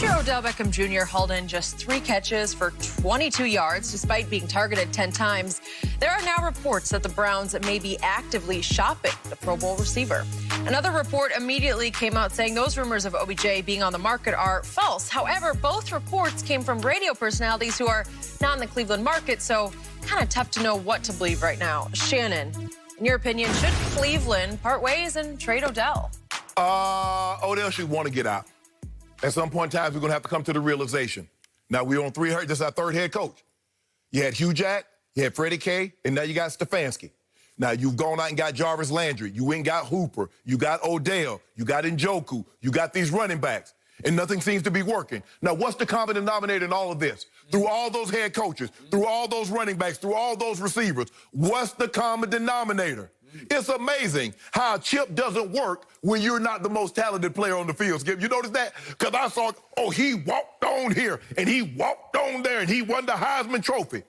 After Odell Beckham Jr. hauled in just 3 catches for 22 yards, despite being targeted 10 times, there are now reports that the Browns may be actively shopping the Pro Bowl receiver. Another report immediately came out saying those rumors of OBJ being on the market are false. However, both reports came from radio personalities who are not in the Cleveland market, so kind of tough to know what to believe right now. Shannon, in your opinion, should Cleveland part ways and trade Odell? Odell should want to get out. At some point in time, we're going to have to come to the realization. Now, we're on 3, this is our 3rd head coach. You had Hugh Jack, you had Freddie K, and now you got Stefanski. Now, you've gone out and got Jarvis Landry. You went and got Hooper. You got Odell. You got Njoku. You got these running backs. And nothing seems to be working. Now, what's the common denominator in all of this? Through all those head coaches, through all those running backs, through all those receivers, what's the common denominator? It's amazing how a chip doesn't work when you're not the most talented player on the field, Skip. You notice that? Because I saw, oh, he walked on here, and he walked on there, and he won the Heisman Trophy.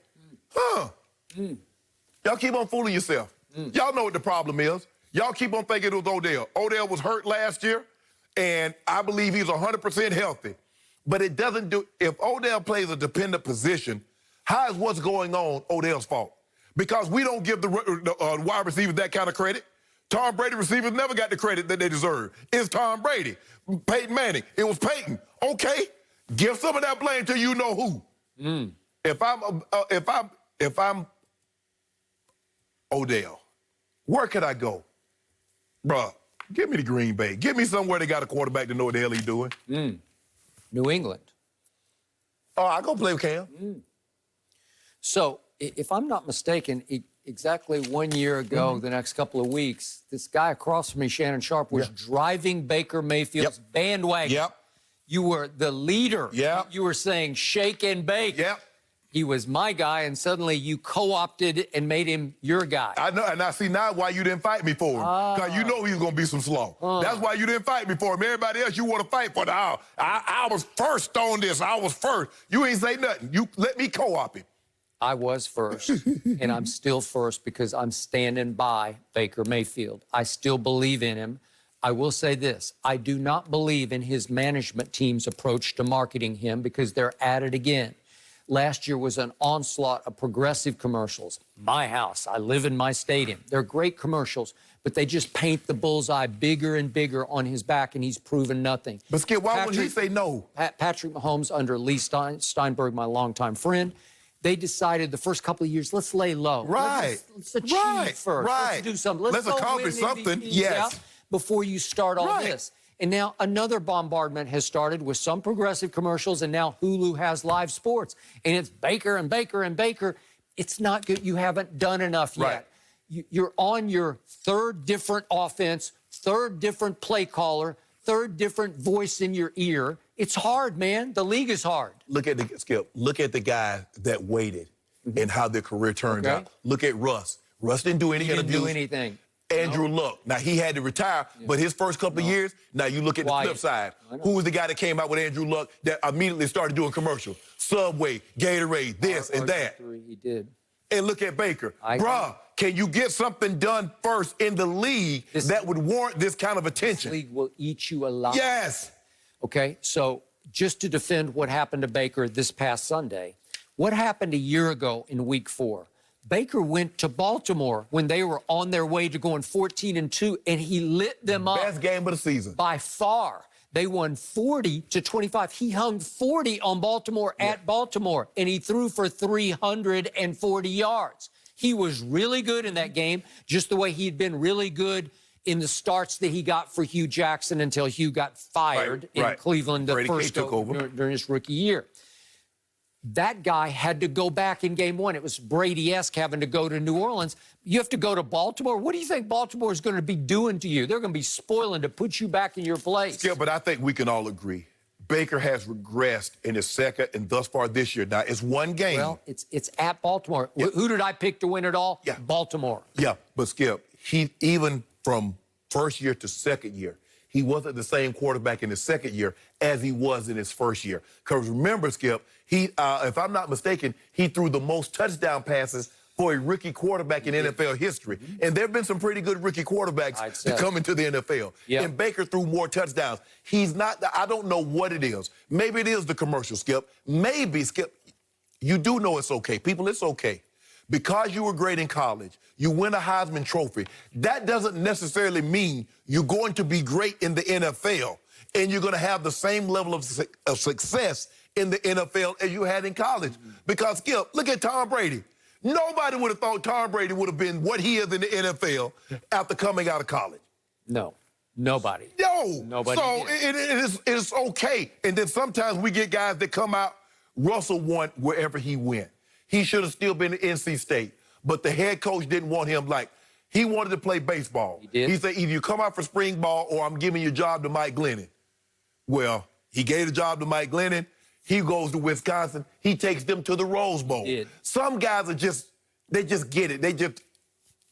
Y'all keep on fooling yourself. Y'all know what the problem is. Y'all keep on thinking it was Odell. Odell was hurt last year, and I believe he's 100% healthy. But it doesn't do, if Odell plays a dependent position, how is what's going on Odell's fault? Because we don't give the wide receivers that kind of credit. Tom Brady receivers never got the credit that they deserve. It's Tom Brady. Peyton Manning. It was Peyton. Okay, give some of that blame to you know who. If I'm Odell, where could I go? Bruh, give me the Green Bay. Give me somewhere they got a quarterback to know what the hell he's doing. New England. Oh, I go play with Cam. So, if I'm not mistaken, exactly 1 year ago, the next couple of weeks, this guy across from me, Shannon Sharp, was driving Baker Mayfield's bandwagon. You were the leader. You were saying shake and bake. He was my guy, and suddenly you co-opted and made him your guy. I know, and I see now why you didn't fight me for him. Because you know he was going to be some slaw. That's why you didn't fight me for him. Everybody else, you want to fight for the I was first on this. I was first. You ain't say nothing. You let me co-op him. I was first, and I'm still first because I'm standing by Baker Mayfield. I still believe in him. I will say this. I do not believe in his management team's approach to marketing him because they're at it again. Last year was an onslaught of progressive commercials. My house, I live in my stadium. They're great commercials, but they just paint the bullseye bigger and bigger on his back, and he's proven nothing. But Skip, why would he say no? Patrick Mahomes under Lee Steinberg, my longtime friend, they decided the first couple of years, let's lay low. Let's achieve first. Let's do something. Let's accomplish something. Yes. Before you start all this. And now another bombardment has started with some progressive commercials, and now Hulu has live sports. And it's Baker and Baker and Baker. It's not good. You haven't done enough yet. You're on your 3rd different offense, 3rd different play caller, 3rd different voice in your ear. It's hard, man. The league is hard. Look at the Skip. Look at the guys that waited and how their career turned out. Look at Russ. Russ didn't do any interviews. He didn't do anything. Andrew Luck. Now, he had to retire, but his first couple of years, now you look at the flip side. Who was the guy that came out with Andrew Luck that immediately started doing commercials? Subway, Gatorade, this and that. He did. And look at Baker. Bruh, can you get something done first in the league that would warrant this kind of attention? This league will eat you alive. Yes. Okay, so just to defend what happened to Baker this past Sunday, what happened a year ago in Week 4? Baker went to Baltimore when they were on their way to going 14-2, and he lit them up. Best game of the season. By far. They won 40-25. He hung 40 on Baltimore at Baltimore, and he threw for 340 yards. He was really good in that game, just the way he'd been really good in the starts that he got for Hugh Jackson until Hugh got fired in Cleveland the first during his rookie year. That guy had to go back in game 1. It was Brady-esque having to go to New Orleans. You have to go to Baltimore. What do you think Baltimore is going to be doing to you? They're going to be spoiling to put you back in your place. Yeah, but I think we can all agree. Baker has regressed in his second and thus far this year. Now, it's one game. Well, it's at Baltimore. Who did I pick to win it all? Baltimore. Yeah, but Skip, he even from first year to second year, he wasn't the same quarterback in his second year as he was in his first year. Because remember, Skip, he, if I'm not mistaken, he threw the most touchdown passes for a rookie quarterback in NFL history. And there have been some pretty good rookie quarterbacks to come into the NFL. Yep. And Baker threw more touchdowns. He's not, I don't know what it is. Maybe it is the commercial, Skip. Maybe, Skip, you do know it's okay. People, it's okay. Because you were great in college, you win a Heisman Trophy, that doesn't necessarily mean you're going to be great in the NFL and you're going to have the same level of success in the NFL as you had in college. Because, Skip, look at Tom Brady. Nobody would have thought Tom Brady would have been what he is in the NFL after coming out of college. No, nobody. No. Nobody So it's okay. And then sometimes we get guys that come out. Russell won wherever he went. He should have still been at NC State. But the head coach didn't want him he wanted to play baseball. He did. He said, either you come out for spring ball or I'm giving your job to Mike Glennon. Well, he gave the job to Mike Glennon. He goes to Wisconsin. He takes them to the Rose Bowl. He did. Some guys are they just get it.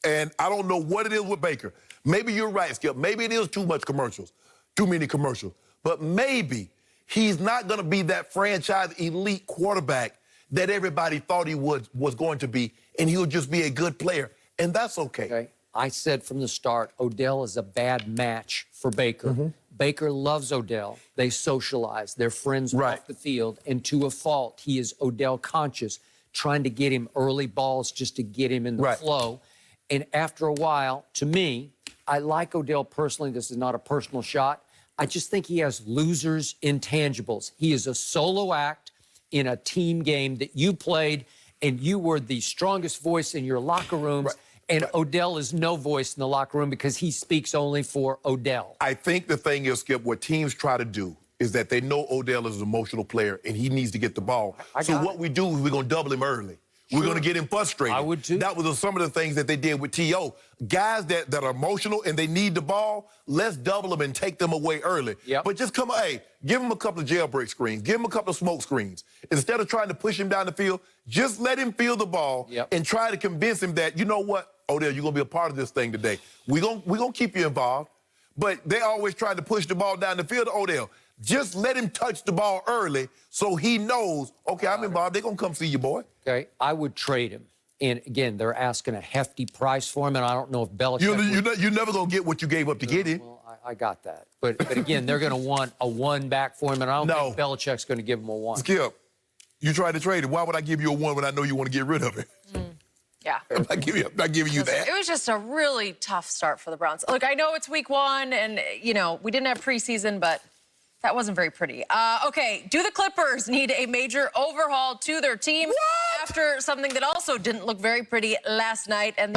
And I don't know what it is with Baker. Maybe you're right, Skip. Maybe it is too many commercials. But maybe he's not going to be that franchise elite quarterback that everybody thought he was going to be, and he'll just be a good player, and that's okay. I said from the start, Odell is a bad match for Baker. Baker loves Odell. They socialize. They're friends off the field, and to a fault, he is Odell conscious, trying to get him early balls just to get him in the flow. And after a while, to me, I like Odell personally. This is not a personal shot. I just think he has losers' intangibles. He is a solo act in a team game that you played, and you were the strongest voice in your locker rooms, and Odell is no voice in the locker room because he speaks only for Odell. I think the thing is, Skip, what teams try to do is that they know Odell is an emotional player, and he needs to get the ball. So what we do is we're going to double him early. We're going to get him frustrated. I would too. That was some of the things that they did with T.O. Guys that are emotional and they need the ball, let's double them and take them away early. But just come on, give him a couple of jailbreak screens. Give him a couple of smoke screens. Instead of trying to push him down the field, just let him feel the ball and try to convince him that, you know what, Odell, you're going to be a part of this thing today. We're gonna keep you involved. But they always try to push the ball down the field to Odell. Just let him touch the ball early so he knows, okay, I'm involved. They're going to come see you, boy. Okay, I would trade him. And again, they're asking a hefty price for him, and I don't know if Belichick You're never going to get what you gave up to get him. Well, I got that. But again, they're going to want a one back for him, and I don't think Belichick's going to give him a one. Skip, you tried to trade him. Why would I give you a one when I know you want to get rid of it? Yeah. I'm not giving you that. It was just a really tough start for the Browns. Look, I know it's week 1, and, we didn't have preseason, but that wasn't very pretty. Okay, do the Clippers need a major overhaul to their team after something that also didn't look very pretty last night? And